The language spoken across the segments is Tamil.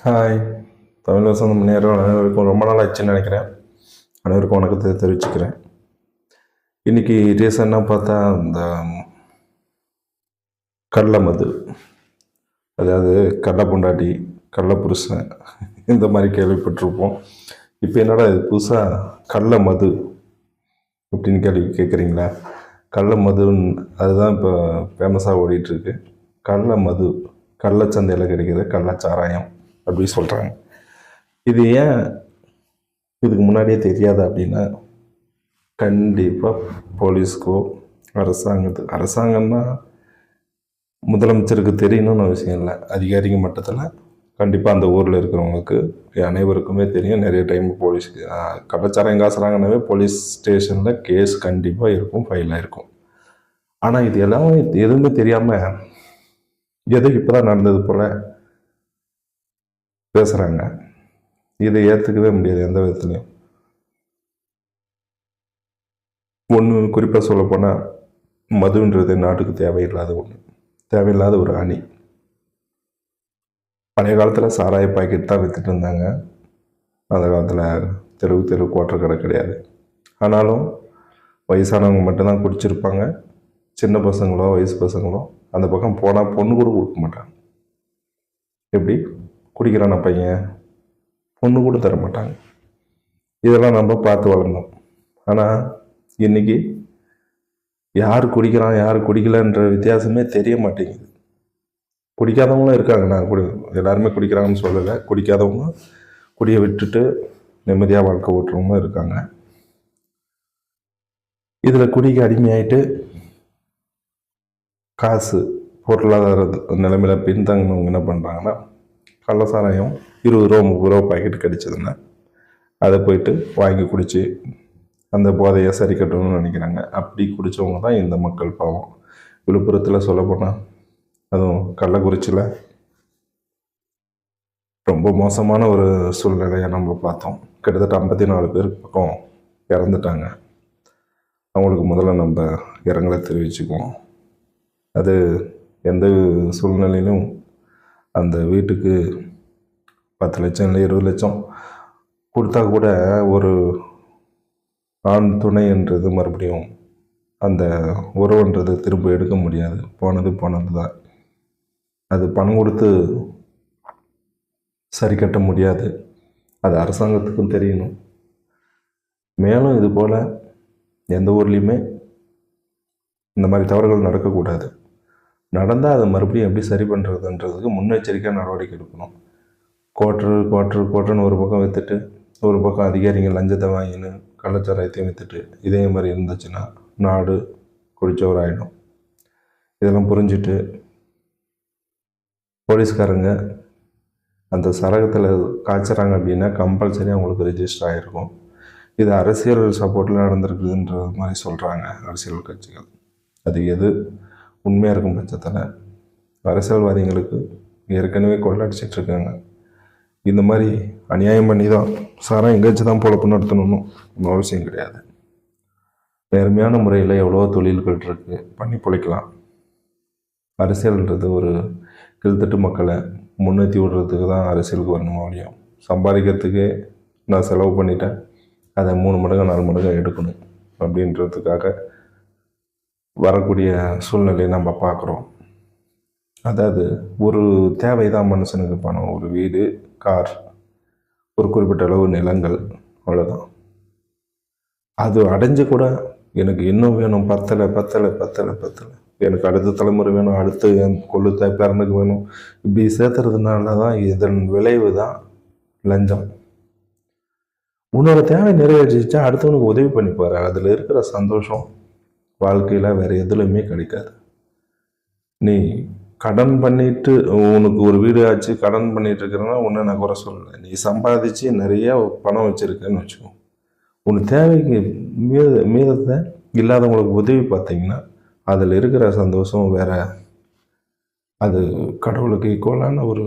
ஹாய். தமிழ் வசந்தம் நேரம் அனைவருக்கும் ரொம்ப நாள் ஆச்சுன்னு நினைக்கிறேன். அனைவருக்கும் வணக்கத்தை தெரிவிச்சுக்கிறேன். இன்றைக்கி ரீசெண்டாக பார்த்தா இந்த கடலை மது, அதாவது கடலை பொண்டாட்டி, கடலை புருஷன் இந்த மாதிரி கேள்விப்பட்டிருப்போம். இப்போ என்னடா இது புதுசாக கடலை மது அப்படின்னு கேள்வி கேட்குறீங்களா? கடலை மதுன்னு அதுதான் இப்போ ஃபேமஸாக ஓடிட்டுருக்கு. கடலை மது, கடலை சந்தையில் கிடைக்கிற கடலை சாராயம் அப்படி சொல்கிறாங்க. இது ஏன் இதுக்கு முன்னாடியே தெரியாது அப்படின்னா, கண்டிப்பாக போலீஸ்க்கோ அரசாங்கம்னா முதலமைச்சருக்கு தெரியணும்னு அவசியம் இல்லை. அதிகாரிங்க மட்டத்தில் கண்டிப்பாக அந்த ஊரில் இருக்கிறவங்களுக்கு அனைவருக்குமே தெரியும். நிறைய டைம் போலீஸ்க்கு கள்ளச்சாராயம் காசுறாங்கன்னாவே போலீஸ் ஸ்டேஷனில் கேஸ் கண்டிப்பாக இருக்கும், ஃபைலாக இருக்கும். ஆனால் இது எல்லாமே எதுவுமே தெரியாமல் ஏதோ இப்போ தான் நடந்தது போல் பேசுகிறாங்க. இதை ஏற்றுக்கவே முடியாது எந்த விதத்துலையும். ஒன்று குறிப்பாக சொல்லப்போனால் மதுன்றது நாட்டுக்கு தேவையில்லாத ஒரு அணி. பழைய காலத்தில் சாராய பாக்கெட் தான் விற்றுட்டு இருந்தாங்க. அந்த காலத்தில் தெரு கோட்டர் கடை கிடையாது. ஆனாலும் வயசானவங்க மட்டும்தான் குடிச்சிருப்பாங்க. சின்ன பசங்களோ வயசு பசங்களோ அந்த பக்கம் போனால் பொண்ணு கூட கொடுக்க மாட்டாங்க. எப்படி குடிக்கிறான பையன், பொண்ணு கூட தர மாட்டாங்க. இதெல்லாம் நம்ம பார்த்து வளர்ந்தோம். ஆனால் இன்றைக்கி யார் குடிக்கிறான் யார் குடிக்கலன்ற வித்தியாசமே தெரிய மாட்டேங்குது. குடிக்காதவங்களும் இருக்காங்க. நான் எல்லாருமே குடிக்கிறாங்கன்னு சொல்லலை. குடிக்காதவங்க குடியை விட்டுட்டு நிம்மதியாக வாழ்க்கை ஓட்டுறவங்களும் இருக்காங்க. இதில் குடிக்கு அடிமையாயிட்டு காசு பொருளாதார நிலைமையில் பின்தங்கினவங்க என்ன பண்ணுறாங்கன்னா, கள்ளசாராயம் 20 ரூபா 30 ரூபா பாக்கெட் கிடைச்சதுன்னா அதை போயிட்டு வாங்கி குடித்து அந்த போதையை சரி கட்டணும்னு நினைக்கிறாங்க. அப்படி குடித்தவங்க தான் இந்த மக்கள் பாவம். விழுப்புரத்தில் சொல்லப்போனால், அதுவும் கள்ளக்குறிச்சியில் ரொம்ப மோசமான ஒரு சூழ்நிலையை நம்ம பார்த்தோம். கிட்டத்தட்ட 54 பேர் பக்கம் இறந்துட்டாங்க. அவங்களுக்கு முதல்ல நம்ம இரங்கலை தெரிவிச்சுக்குவோம். அது எந்த சூழ்நிலையிலும் அந்த வீட்டுக்கு 10 லட்சம் இல்லை 20 லட்சம் கொடுத்தா கூட ஒரு ஆண் துணைன்றது மறுபடியும் அந்த உறவுன்றது திரும்ப எடுக்க முடியாது. போனது தான். அது பணம் கொடுத்து சரி கட்ட முடியாது. அது அரசாங்கத்துக்கும் தெரியணும். மேலும் இது போல் எந்த ஊர்லேயுமே இந்த மாதிரி தவறுகள் நடக்கக்கூடாது. நடந்தால் அதை மறுபடியும் எப்படி சரி பண்ணுறதுன்றதுக்கு முன்னெச்சரிக்கையாக நடவடிக்கை எடுக்கணும். கோட்டருன்னு ஒரு பக்கம் விற்றுட்டு ஒரு பக்கம் அதிகாரிங்க லஞ்சத்தை வாங்கின்னு கள்ளச்சாராயத்தையும் விற்றுட்டு இதே மாதிரி இருந்துச்சுன்னா நாடு குடிச்சவராயிடும். இதெல்லாம் புரிஞ்சுட்டு போலீஸ்காரங்க அந்த சரகத்தில் காய்ச்சறாங்க அப்படின்னா கம்பல்சரி அவங்களுக்கு ரெஜிஸ்டர் ஆகிருக்கும். இது அரசியல் சப்போர்ட்டில் நடந்திருக்குதுன்ற மாதிரி சொல்கிறாங்க அரசியல் கட்சிகள். அது எது உண்மையாக இருக்கும் பட்சத்தில் அரசியல்வாதிகளுக்கு ஏற்கனவே கொள்ளடிச்சிட்டு இருக்காங்க. இந்த மாதிரி அநியாயம் பண்ணி தான் சாராயம் எங்கேயாச்சும் தான் பொழப்பு நடத்தணும்னு அவசியம் கிடையாது. நேர்மையான முறையில் எவ்வளோ தொழில்கள் இருக்குது, பண்ணி பிழைக்கலாம். அரசியல்ன்றது ஒரு கீழ்த்தட்டு மக்களை முன்னேற்றி விடுறதுக்கு தான் அரசியலுக்கு வரணும். அவளையும் சம்பாதிக்கிறதுக்கே நான் செலவு பண்ணிட்டேன், அதை 3 மடங்கு 4 மடங்கு எடுக்கணும் அப்படின்றதுக்காக வரக்கூடிய சூழ்நிலையை நம்ம பார்க்குறோம். அதாவது ஒரு தேவை தான் மனுஷனுக்கு பணம், ஒரு வீடு, கார், ஒரு குறிப்பிட்ட அளவு நிலங்கள், அவ்வளோதான். அது அடைஞ்சு கூட எனக்கு இன்னும் வேணும், பத்தலை, எனக்கு அடுத்த தலைமுறை வேணும், அடுத்து என் பேரனுக்கு வேணும், இப்படி சேர்த்துறதுனால தான் இதன் விளைவு தான் லஞ்சம். உன்னோட தேவை நிறைவேற்றிச்சா அடுத்தவனுக்கு உதவி பண்ணிப்பாரு. அதில் இருக்கிற சந்தோஷம் வாழ்க்கையில் வேறு எதுலையுமே கிடைக்காது. நீ கடன் பண்ணிட்டு உனக்கு ஒரு வீடு ஆச்சு, கடன் பண்ணிட்டு இருக்கிறன்னா ஒன்று நான் குறை சொல்லலை. நீ சம்பாதிச்சு நிறைய பணம் வச்சுருக்கேன்னு வச்சுக்கோ. உன் தேவைக்கு மீதத்தை இல்லாதவங்களுக்கு உதவி பார்த்தீங்கன்னா அதில் இருக்கிற சந்தோஷம் வேற. அது கடவுளுக்கு ஈக்குவலான ஒரு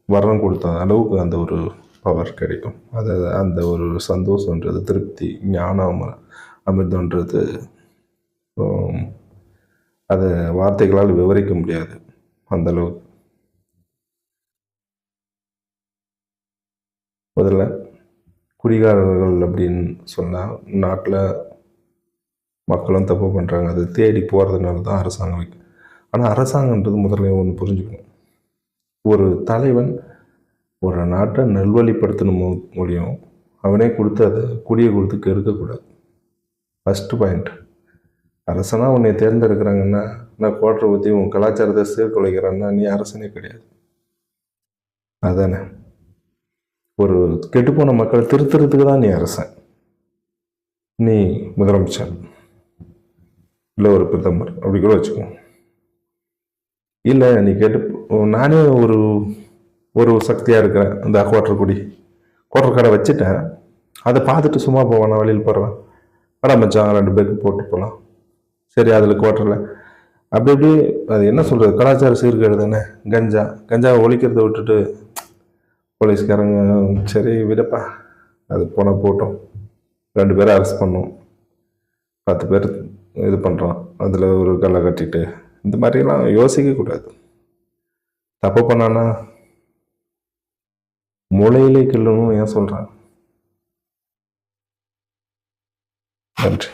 வரம் கொடுத்த அளவுக்கு அந்த ஒரு பவர் கிடைக்கும். அந்த ஒரு சந்தோஷன்றது, திருப்தி, ஞானம், அமிர்தன்றது அதை வார்த்தைகளால் விவரிக்க முடியாது அந்தளவுக்கு. கொடுப்பதில் குடிகாரர்கள் அப்படின்னு சொன்னால் நாட்டில் மக்களும் தப்பு பண்ணுறாங்க. அது தேடி போகிறதுனால தான் அரசாங்கம் வைக்கும். ஆனால் அரசாங்கன்றது முதல்ல ஒன்று புரிஞ்சுக்கணும். ஒரு தலைவன் ஒரு நாட்டை நல்வழிப்படுத்தணும் முடியும், அவனே கொடுத்து அதை குடியை கொடுத்து கெடுக்கக்கூடாது. First point. அரசனாக உன்னை தேர்ந்தெடுக்கிறாங்கன்னா, நான் கோட்டரை ஊற்றி உன் கலாச்சாரத்தை சீர்குலைக்கிறேன்னா நீ அரசனே கிடையாது. அதானே? ஒரு கெட்டுப்போன மக்களை திருத்துறதுக்கு தான் நீ அரசன். நீ முதலமைச்சர் இல்லை ஒரு பிரதமர் அப்படி கூட வச்சுக்கோ. இல்லை நீ நானே ஒரு ஒரு சக்தியாக இருக்கிறேன், இந்த கோட்டர் கடை வச்சுட்டேன், அதை பார்த்துட்டு சும்மா போவேன், நான் வெளியில் போகிறேன், கடை மச்சான் 2 பேருக்கு போட்டு போகலாம், சரி அதில் கோட்டரில் அப்படி அது என்ன சொல்கிறது, கலாச்சார சீர்கேடு தானே. கஞ்சாவை ஒழிக்கிறத விட்டுட்டு போலீஸ்காரங்க சரி விடப்பா அது போனால் போட்டோம், 2 பேரை அரெஸ்ட் பண்ணோம், 10 பேர் இது பண்ணுறான், அதில் ஒரு கல்லை கட்டிட்டு, இந்த மாதிரிலாம் யோசிக்கக்கூடாது. தப்பு பண்ணானா மூளையிலே கிள்ளணும் ஏன் சொல்கிறேன். நன்றி.